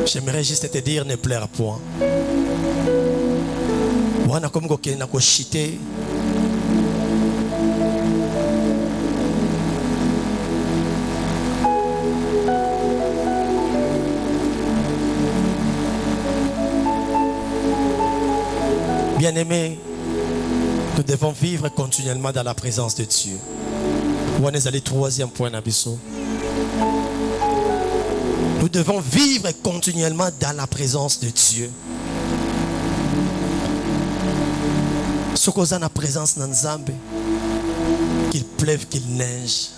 S4: J'aimerais juste te dire, ne pleure point. Wana comme goke na ko chité. Bien-aimés, nous devons vivre continuellement dans la présence de Dieu. On est allé troisième point d'Abisso. Nous devons vivre continuellement dans la présence de Dieu. Ce qu'on a dans la présence de Nzambe, qu'il pleuve, qu'il neige.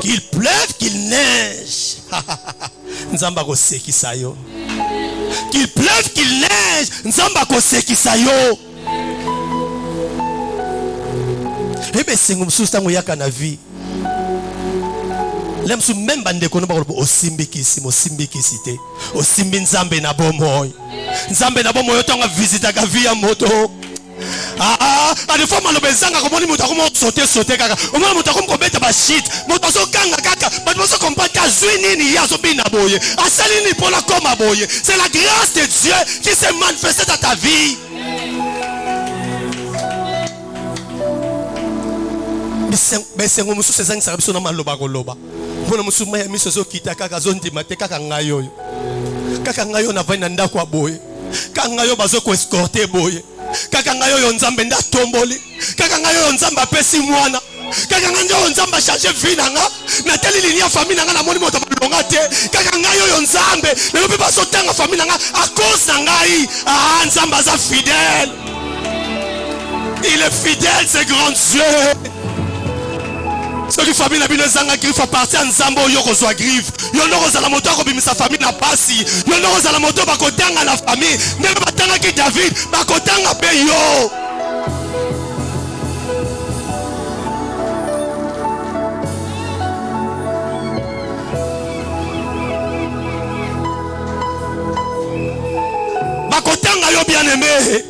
S4: Qu'il pleuve, qu'il neige. Nzamba kose kisayo. Qu'il pleuve, qu'il neige. Nzamba kose kisayo. Ebe sengu msusta nguyaka na vie. Lemsu même bande kono ba osimbi kisi te. Osimbi Nzambe na bomoy. Nzambe na bomoy tonga visita ka via moto. Des fois malobezanga komoni moto akomo sauter kaka. Omona moto akomo kobeta ba shit. Moto so kanga kaka. Ba moto kompata zwini ni yazo bina boye. Asali ni pola koma boye. C'est la grâce de Dieu qui s'est manifestée dans ta vie. Besengo musu sezang sarabiso na maloba koloba. Mpona musu maya miso zo kita kaka zondi mate kaka ngayo. Kaka ngayo na vana ndako aboye. Kaka ngayo bazo ko escorter boye. Kaka ngayo yo Nzambe nda tomboli. Kaka ngayo yo Nzambe apesi mwana. Kaka ngayo yo Nzambe changer vie nanga. Na teli linia famille nanga na moni moto balonga te. Kaka ngayo yo Nzambe lelo pe baso tanga famille nanga à cause na ngai. Nzambe aza fidèle. Il est fidèle, c'est grand Dieu. Ce qui famille na bino zanga griffe à partir à Nzambe yoko zo griffe. Yo no za la moto ko bimisa famille na pasi. Yo no za la moto ba kotanga la famille. Ndenge batanga ki David ba kotanga pe yo. Ba kotanga yo bien-aimé.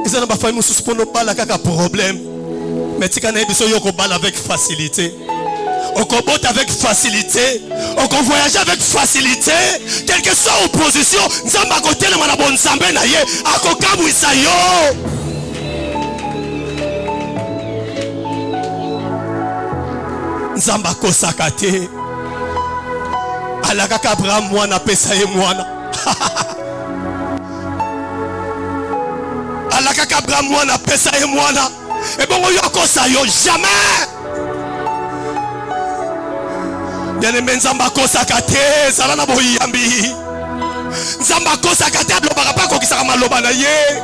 S4: Ils ont pas famille sous pour nous parler kaka problème. Mais tu connais biso yoko bal avec facilité. On combat avec facilité. On voyage avec facilité. Quelle que soit opposition, Nzamba côté le manabon Nzambe na ye, akokabu isayo. Nzamba kosakate. Alaka kabra mwana pesa ye mwana. Alaka kabra mwana pesa ye mwana. Et bon, yoko sayo jamais. Bien-aimé Nzamba kosakate, salana boyambi. Nzamba kosakate abloba pa ko kisaka maloba na ye.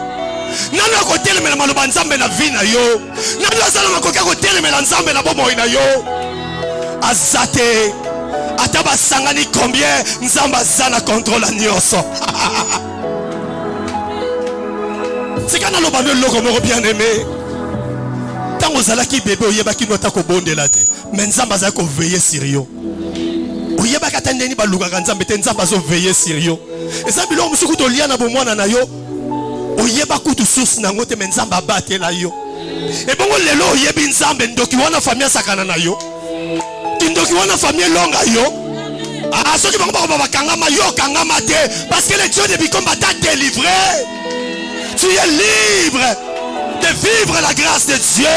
S4: Nano ko telemela maloba Nzambe na vie na yo. Nano salama ko ka ko telemela Nzambe na bomoy na yo. Azate ataba sangani combien Nzamba zana contrôle nyoso. C'est quand loba no loko moko bien-aimé. Tant ozalaki bébé oyebaki nota ko bondela te. Mais Nzamba za ko veiller sur yo. Oyeba katandeni balukaka Nzambe te Nzamba zo veiller sur yo. Eza biloko musuku to lia na bomwana na yo. Oyeba kutu source na ngote mais Nzamba batela yo. Et bongo lelo oyebi Nzambe ndoki wana famille sakana na yo. Ndoki wana famille longa yo. Soki bango ba kangama yo kangama te parce que le Dieu de Bikomba t'a délivré. Tu es libre de vivre la grâce de Dieu.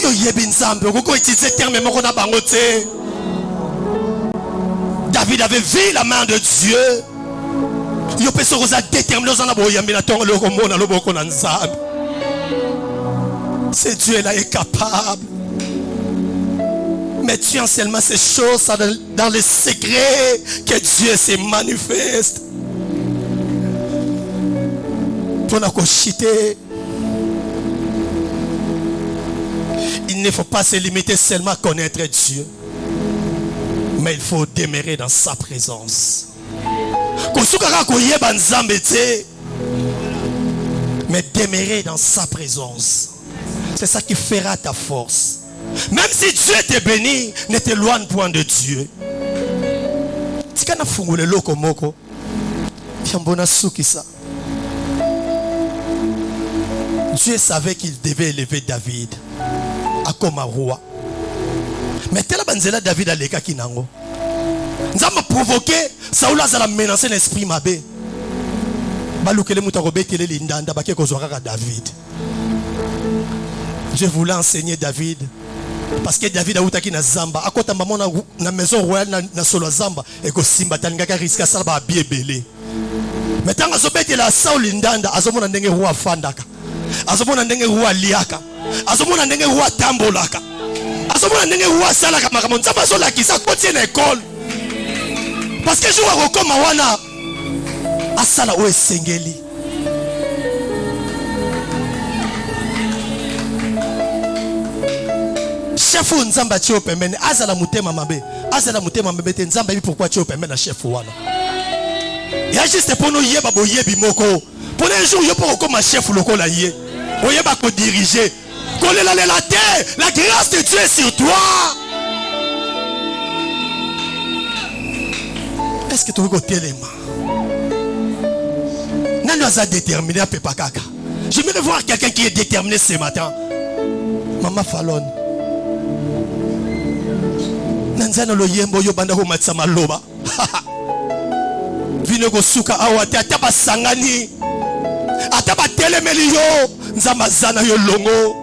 S4: Yo yebi Nzambe okoko utiliser terme moko na bango te. David avait vu la main de Dieu. Yo peso koza déterminé ozana boyambi na tongo loko mona loboko na Nzambe. Ce Dieu là est capable. Mais tu as seulement ces choses dans les secrets que Dieu se manifeste. Pour la cochiter. Il ne faut pas se limiter seulement à connaître Dieu. Mais il faut demeurer dans sa présence. Mais demeurer dans sa présence. C'est ça qui fera ta force. Même si Dieu te bénit, ne t'éloigne point de Dieu. Dieu savait qu'il devait élever David comme un roi. Mais tel banzela David a l'éka kinango. Nous avons provoqué Saoul a menacé l'esprit mabé. Balukele mutarobe tele lindanda baké kozwaka David. Dieu voulait enseigner David Parce que David a outaki na zamba. Akota maman na maison royale na solo zamba. Eko simba talingaka risque ça ba biebele. Mais tant azobete la Saul ndanda azomona ndenge roi fandaka. Azomona ndenge roi liaka. Azomona ndenge roi tambolaka. Azomona ndenge roi salaka makambo nzamba so la kisa continue na école. Parce que jour akokoma wana asala o esengeli. Chef nzamba tio pembeni azala mutema mabe. Azala mutema mabe te nzamba pourquoi tio pembeni na chef wana. Ya juste pour nous yeba boyebi moko. Pour un jour yo pour comme chef lokola yé. Oyeba ko diriger. Kolela la terre, la grâce de Dieu est sur toi. Est-ce que tu veux téléma? Nani aza déterminé à pepa kaka. J'aimerais voir quelqu'un qui est déterminé ce matin. Maman Fallon. Nanzana lo yembo yo banda ko matsa maloba. Vino ko suka awate ataba sangani. Ataba telemeli yo nzamba zana yo longo.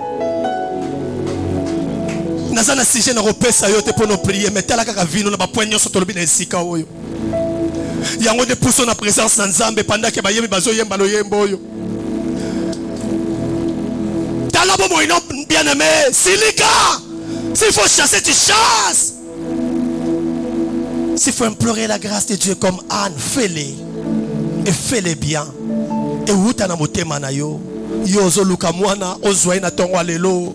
S4: Nazana sije na repesa yo te pour nos prier mais tala kaka vino na ba poignon so tolobi na esika oyo. Yango de pousso na présence na nzambe pendant que ba yembi bazo yemba lo yembo oyo. Tala bo mo ino bien aimé, silika. S'il faut chasser tu chasses. S'il faut implorer la grâce de Dieu comme Anne, fais-les. Et fais-les bien. Et uta na motema na yo. Yo zo luka mwana ozwa na tongo lelo.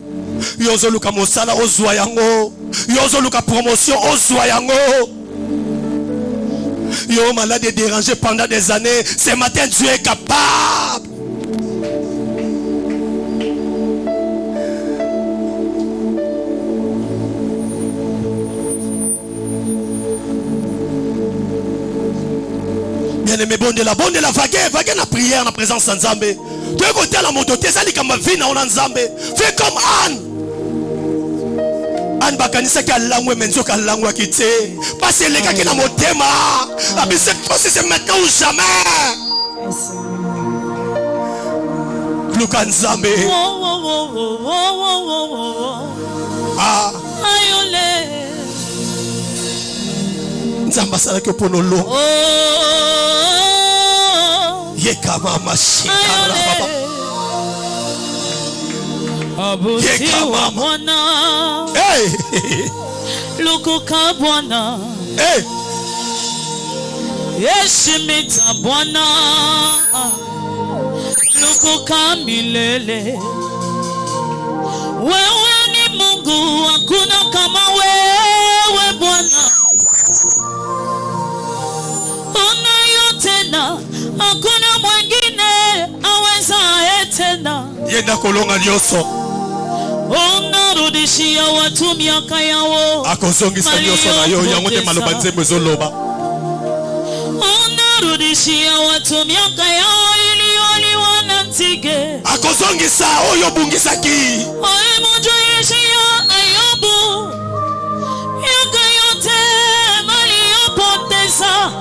S4: Yo zo luka mosala ozwa yango. Yo zo luka promotion ozwa yango. Yo malade dérangé pendant des années. Ce matin Dieu est capable. Bien-aimé, bon de la vague na prière, na présence en Zambé. Tu es côté à la moto, tu es allé comme vie na en Zambé. Fais comme Anne. Anne bakanisa ka langwe menzo ka langwa kite. Parce que les gars qui na motema. La vie c'est maintenant ou jamais. Luka Nzambe. Ah. Nzamba sala ke ponolo. Yekama mashikara baba.
S2: Abuti wa mwana.
S4: Hey.
S2: Lukuka bwana.
S4: Hey.
S2: Yeshimita bwana. Lukuka milele. Wewe ni Mungu, hakuna kama wewe Bwana. Tena hakuna mwingine awezaye tena.
S4: Yenda kolonga nyoso.
S2: Unarudishia watu miaka yao.
S4: Akozongisa nyoso na yo yango te maloba nzembo ezoloba.
S2: Unarudishia watu miaka yao iliyoliwa na nzige.
S4: Akozongisa oyo bungisaki.
S2: Oye mojo yeshia Ayubu. Miaka yote mali yopoteza.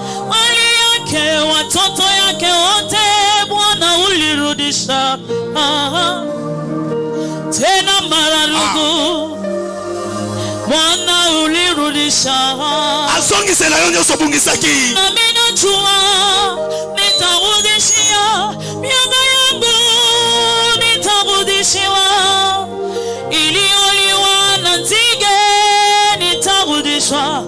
S2: Watoto yake wote Bwana ulirudisha. Tena mararugu Bwana ulirudisha.
S4: Azongise na yonyo sobungisaki.
S2: Na mimi najua nitarudishia miaka yangu, nitarudishiwa iliyoliwa na nzige, nitarudishwa.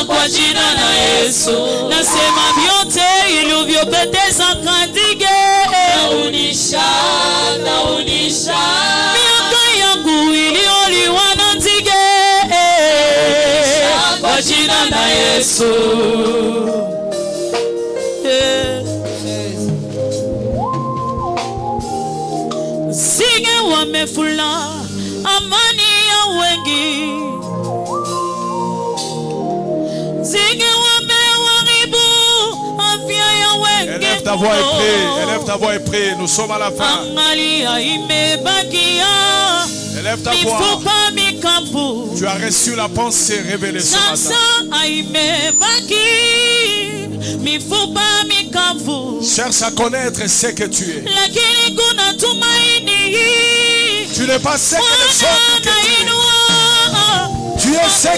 S2: Kwa jina la Yesu nasema vyote ilivyopendeza katige. Naunisha miaka yangu iliyoliwa na nzige kwa jina la Yesu. Nzige wamefula amani ya wengi.
S5: Élève ta voix et prie, élève ta voix et prie, nous sommes à la fin. Élève ta voix. Tu as reçu la pensée révélée ce matin. Cherche à connaître ce que tu es. Tu n'es pas ce que les autres que tu es. Tu es ce